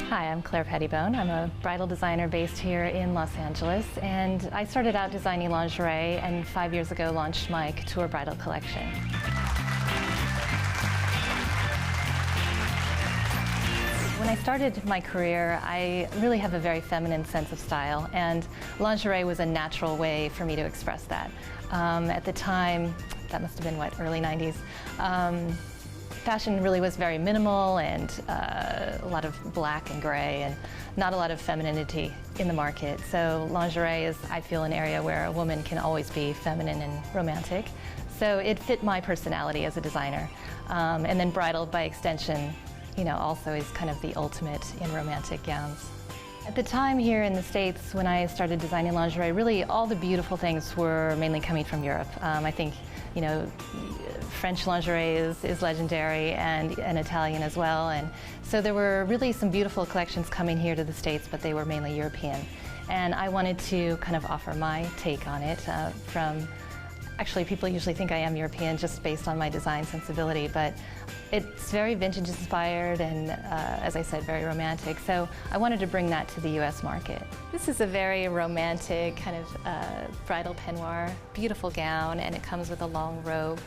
Hi, I'm Claire Pettibone. I'm a bridal designer based here in Los Angeles, and I started out designing lingerie and 5 years ago launched my couture bridal collection. When I started my career, I really have a very feminine sense of style, and lingerie was a natural way for me to express that. At the time, that must have been, early 90s, fashion really was very minimal and a lot of black and gray and not a lot of femininity in the market. So lingerie is, I feel, an area where a woman can always be feminine and romantic. So it fit my personality as a designer. And then bridal, by extension, also is kind of the ultimate in romantic gowns. At the time here in the States, when I started designing lingerie, really all the beautiful things were mainly coming from Europe. I think, French lingerie is legendary, and Italian as well. And so there were really some beautiful collections coming here to the States, but they were mainly European. And I wanted to kind of offer my take on it actually, people usually think I am European just based on my design sensibility, but it's very vintage inspired and, as I said, very romantic. So I wanted to bring that to the US market. This is a very romantic kind of bridal peignoir, beautiful gown, and it comes with a long robe.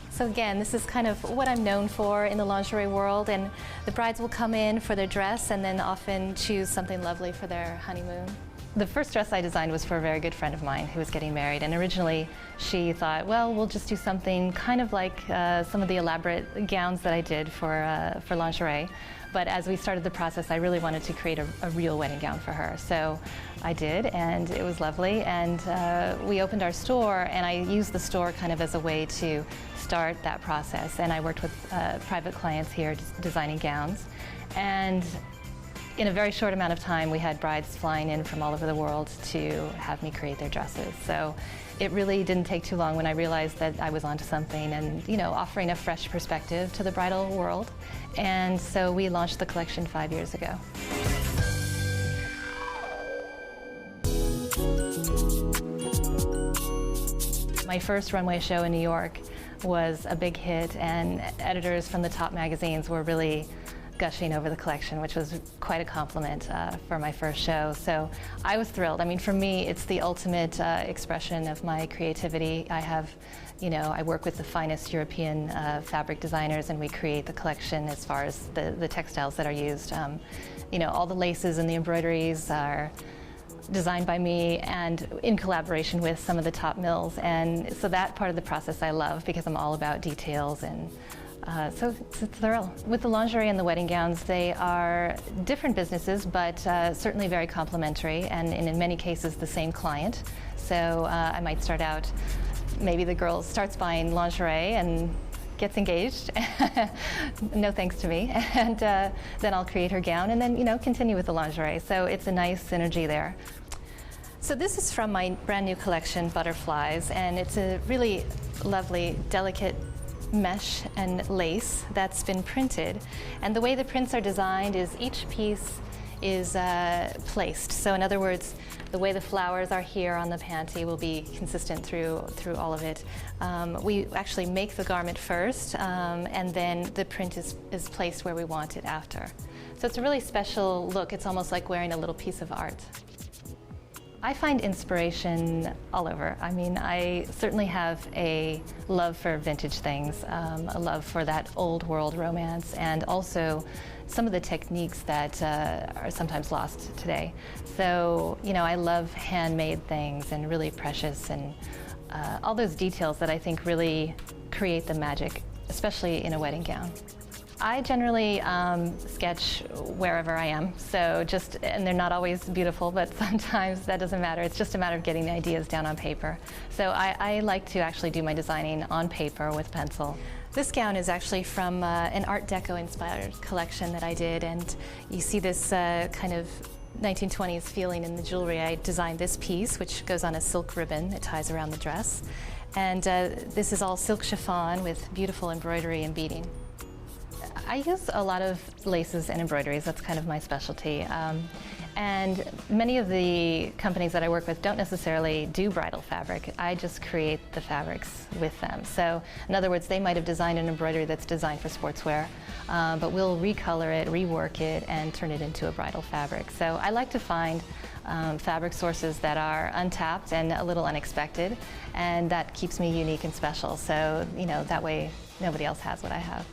So again, this is kind of what I'm known for in the lingerie world, and the brides will come in for their dress and then often choose something lovely for their honeymoon. The first dress I designed was for a very good friend of mine who was getting married, and originally she thought, well, we'll just do something kind of like some of the elaborate gowns that I did for lingerie. But as we started the process, I really wanted to create a real wedding gown for her. So I did, and it was lovely. And we opened our store, and I used the store kind of as a way to start that process. And I worked with private clients here designing gowns. And in a very short amount of time, we had brides flying in from all over the world to have me create their dresses. So it really didn't take too long when I realized that I was onto something and, offering a fresh perspective to the bridal world. And so we launched the collection 5 years ago. My first runway show in New York was a big hit, and editors from the top magazines were really gushing over the collection, which was quite a compliment for my first show. So I was thrilled. I mean, for me, it's the ultimate expression of my creativity. I work with the finest European fabric designers, and we create the collection as far as the textiles that are used. All the laces and the embroideries are designed by me and in collaboration with some of the top mills. And so that part of the process I love, because I'm all about details, and so it's a thrill. With the lingerie and the wedding gowns, they are different businesses, but certainly very complementary, and in many cases the same client. So I might start out, maybe the girl starts buying lingerie and gets engaged, no thanks to me, and then I'll create her gown and then continue with the lingerie. So it's a nice synergy there. So this is from my brand new collection, Butterflies, and it's a really lovely, delicate mesh and lace that's been printed. And the way the prints are designed is each piece is placed. So in other words, the way the flowers are here on the panty will be consistent through all of it. We actually make the garment first, and then the print is placed where we want it after. So it's a really special look. It's almost like wearing a little piece of art. I find inspiration all over. I mean, I certainly have a love for vintage things, a love for that old world romance, and also some of the techniques that are sometimes lost today. So, I love handmade things and really precious, and all those details that I think really create the magic, especially in a wedding gown. I generally sketch wherever I am, and they're not always beautiful, but sometimes that doesn't matter. It's just a matter of getting the ideas down on paper. So I like to actually do my designing on paper with pencil. This gown is actually from an Art Deco inspired collection that I did, and you see this kind of 1920s feeling in the jewelry. I designed this piece, which goes on a silk ribbon that ties around the dress. And this is all silk chiffon with beautiful embroidery and beading. I use a lot of laces and embroideries. That's kind of my specialty. And many of the companies that I work with don't necessarily do bridal fabric. I just create the fabrics with them. So in other words, they might have designed an embroidery that's designed for sportswear, but we'll recolor it, rework it, and turn it into a bridal fabric. So I like to find fabric sources that are untapped and a little unexpected, and that keeps me unique and special. So, you know, that way nobody else has what I have.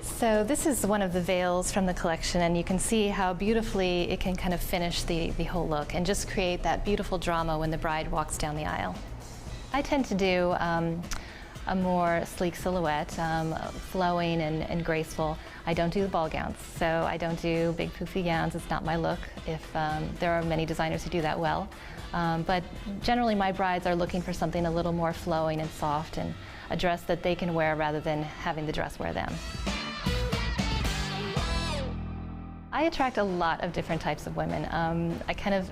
So this is one of the veils from the collection, and you can see how beautifully it can kind of finish the whole look and just create that beautiful drama when the bride walks down the aisle. I tend to do a more sleek silhouette, flowing and graceful. I don't do the ball gowns, so I don't do big poofy gowns. It's not my look. If there are many designers who do that well, but generally my brides are looking for something a little more flowing and soft, and a dress that they can wear rather than having the dress wear them. I attract a lot of different types of women. I kind of,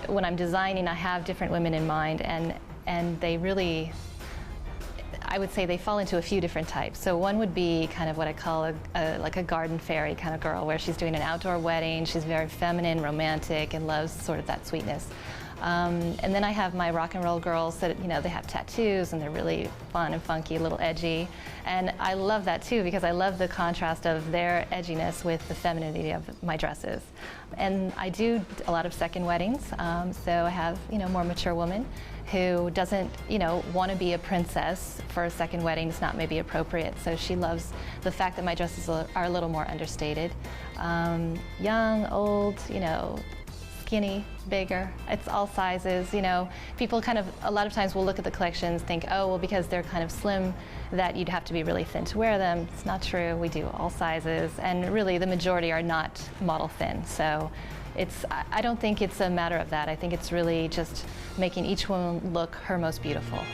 when I'm designing, I have different women in mind, and they really, I would say they fall into a few different types. So one would be kind of what I call like a garden fairy kind of girl, where she's doing an outdoor wedding, she's very feminine, romantic, and loves sort of that sweetness. And then I have my rock and roll girls that, you know, they have tattoos and they're really fun and funky, a little edgy. And I love that too, because I love the contrast of their edginess with the femininity of my dresses. And I do a lot of second weddings, so I have, you know, more mature woman who doesn't, you know, want to be a princess for a second wedding. It's not maybe appropriate. So she loves the fact that my dresses are a little more understated. Young, old, you know, skinny, bigger, it's all sizes. You know, people kind of, a lot of times will look at the collections, think, oh, well, because they're kind of slim, that you'd have to be really thin to wear them. It's not true. We do all sizes, and really the majority are not model thin. So it's, I don't think it's a matter of that. I think it's really just making each woman look her most beautiful.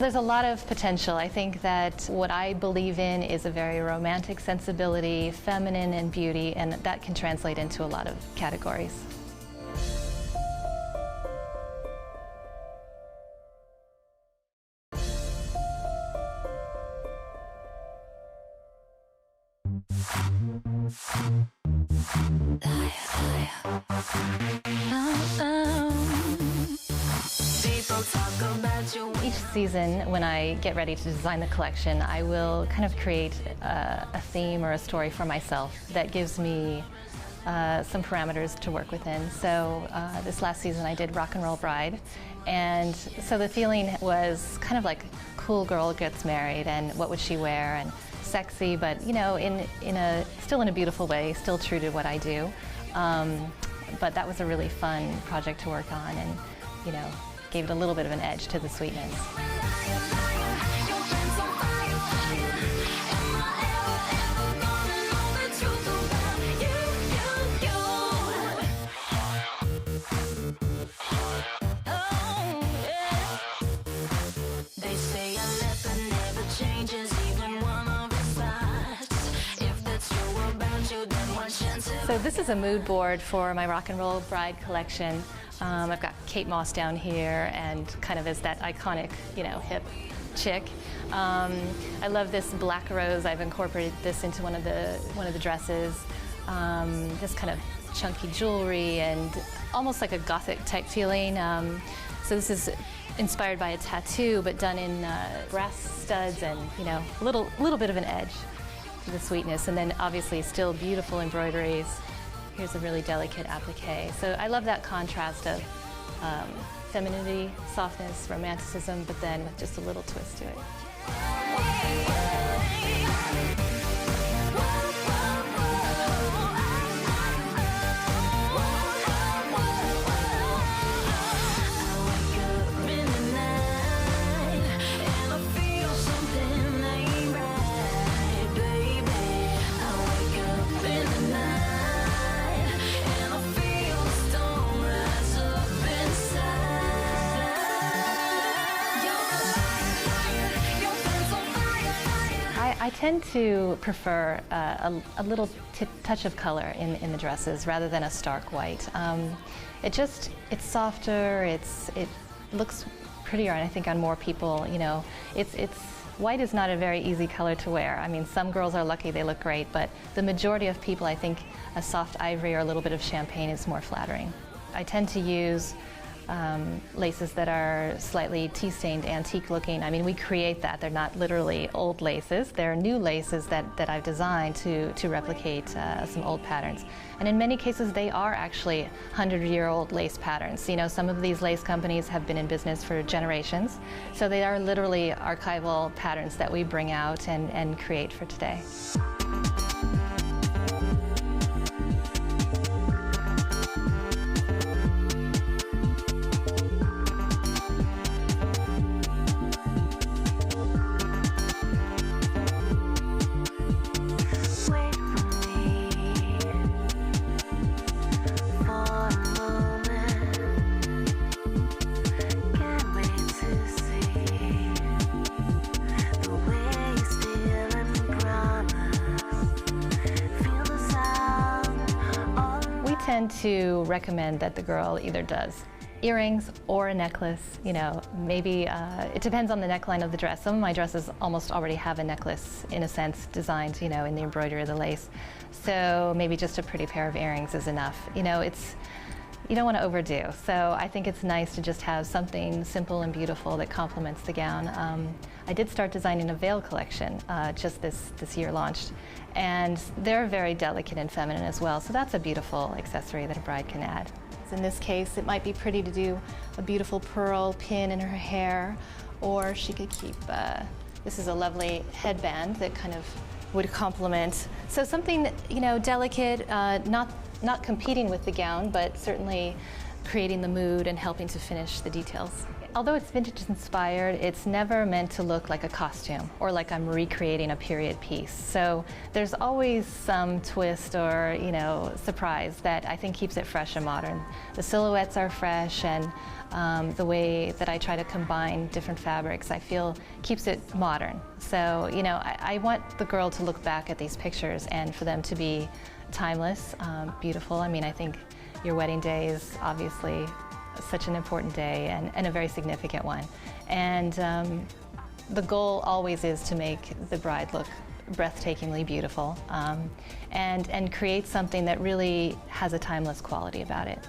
There's a lot of potential. I think that what I believe in is a very romantic sensibility, feminine and beauty, and that can translate into a lot of categories. Each season, when I get ready to design the collection, I will kind of create a theme or a story for myself that gives me some parameters to work within. So this last season I did Rock and Roll Bride, and so the feeling was kind of like cool girl gets married and what would she wear, and sexy, but you know, still in a beautiful way, still true to what I do. But that was a really fun project to work on, and you know, gave it a little bit of an edge to the sweetness. So this is a mood board for my Rock and Roll Bride collection. I've got Kate Moss down here, and kind of as that iconic, you know, hip chick. I love this black rose. I've incorporated this into one of the dresses. This kind of chunky jewelry and almost like a gothic type feeling. So this is inspired by a tattoo, but done in brass studs and, you know, a little bit of an edge to the sweetness, and then obviously still beautiful embroideries. Here's a really delicate applique. So I love that contrast of femininity, softness, romanticism, but then with just a little twist to it. I tend to prefer a little touch of color in the dresses rather than a stark white. It's softer, it looks prettier, and I think on more people, you know, white is not a very easy color to wear. I mean, some girls are lucky, they look great, but the majority of people, I think a soft ivory or a little bit of champagne is more flattering. I tend to use laces that are slightly tea-stained, antique looking. I mean, we create that. They're not literally old laces. They're new laces that I've designed to replicate some old patterns. And in many cases, they are actually 100-year-old lace patterns. You know, some of these lace companies have been in business for generations. So they are literally archival patterns that we bring out and create for today. Tend to recommend that the girl either does earrings or a necklace. You know, maybe it depends on the neckline of the dress. Some of my dresses almost already have a necklace, in a sense, designed, you know, in the embroidery of the lace. So maybe just a pretty pair of earrings is enough. You know, you don't want to overdo. So I think it's nice to just have something simple and beautiful that complements the gown. I did start designing a veil collection just this year launched, and they're very delicate and feminine as well. So that's a beautiful accessory that a bride can add. In this case, it might be pretty to do a beautiful pearl pin in her hair, or she could keep, this is a lovely headband that kind of would complement. So something, you know, delicate, not competing with the gown, but certainly creating the mood and helping to finish the details. Although it's vintage inspired, it's never meant to look like a costume or like I'm recreating a period piece. So there's always some twist or, surprise that I think keeps it fresh and modern. The silhouettes are fresh, and the way that I try to combine different fabrics, I feel keeps it modern. So, I want the girl to look back at these pictures and for them to be timeless, beautiful. I mean, I think your wedding day is obviously such an important day and a very significant one. And the goal always is to make the bride look breathtakingly beautiful, and create something that really has a timeless quality about it.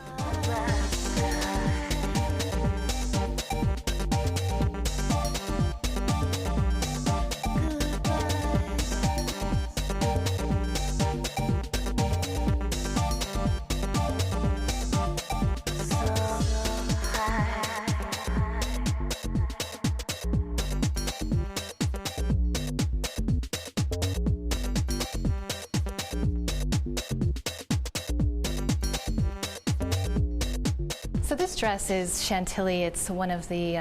So this dress is Chantilly. It's one of the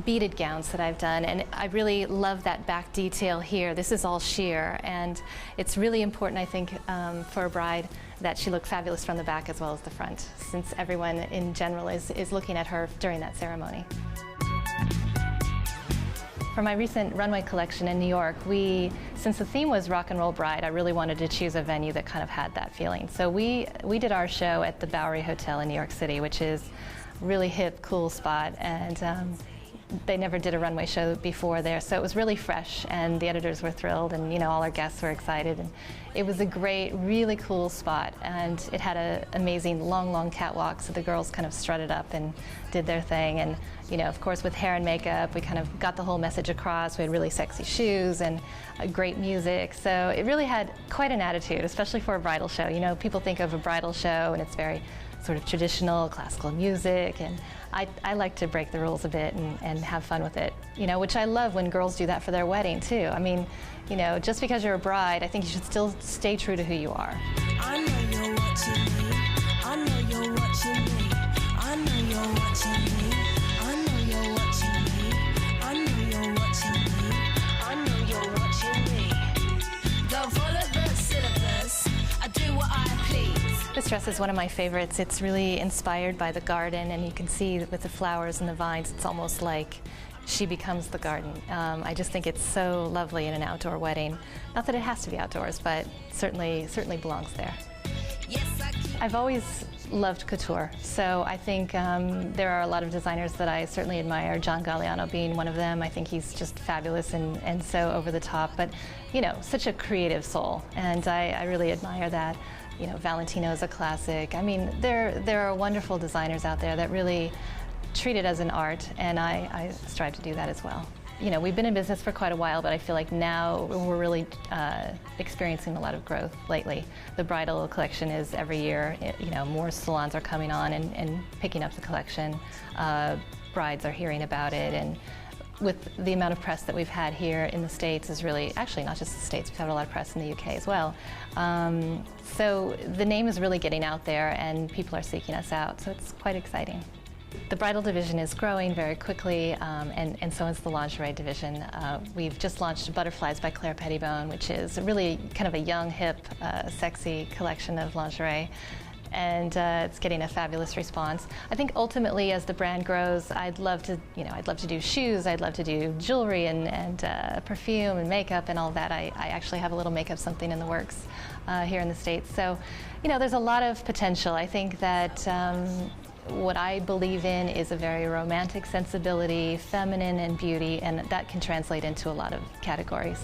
beaded gowns that I've done, and I really love that back detail here. This is all sheer, and it's really important, I think, for a bride that she look fabulous from the back as well as the front, since everyone in general is looking at her during that ceremony. For my recent runway collection in New York, since the theme was rock and roll bride, I really wanted to choose a venue that kind of had that feeling. So we did our show at the Bowery Hotel in New York City, which is a really hip, cool spot, and they never did a runway show before there, so it was really fresh, and the editors were thrilled, and all our guests were excited, and it was a great, really cool spot, and it had an amazing long catwalk, so the girls kind of strutted up and did their thing, and of course with hair and makeup we kind of got the whole message across. We had really sexy shoes and great music, so it really had quite an attitude, especially for a bridal show. People think of a bridal show and it's very sort of traditional classical music, and I like to break the rules a bit and have fun with it, which I love when girls do that for their wedding too. I mean, just because you're a bride, I think you should still stay true to who you are. I know you're watching me. I know you're watching me. I know you're watching me. I know you're watching me. I know you're watching me. I know you're watching me. Don't follow the syllabus. I do what I please. This dress is one of my favorites. It's really inspired by the garden, and you can see with the flowers and the vines, it's almost like she becomes the garden. I just think it's so lovely in an outdoor wedding. Not that it has to be outdoors, but certainly belongs there. I've always loved couture, so I think there are a lot of designers that I certainly admire, John Galliano being one of them. I think he's just fabulous and so over the top, but such a creative soul, and I really admire that. Valentino is a classic. I mean, there are wonderful designers out there that really treat it as an art, and I strive to do that as well. We've been in business for quite a while, but I feel like now we're really experiencing a lot of growth lately. The bridal collection is every year, more salons are coming on and picking up the collection. Brides are hearing about it, and with the amount of press that we've had here in the States is really, actually not just the States, we've had a lot of press in the UK as well. So the name is really getting out there and people are seeking us out, so it's quite exciting. The bridal division is growing very quickly, and so is the lingerie division. We've just launched Butterflies by Pettibone, which is really kind of a young, hip, sexy collection of lingerie. And it's getting a fabulous response. I think ultimately, as the brand grows, I'd love to do shoes, I'd love to do jewelry and perfume and makeup and all that. I actually have a little makeup something in the works here in the States. So, there's a lot of potential. I think that what I believe in is a very romantic sensibility, feminine and beauty, and that can translate into a lot of categories.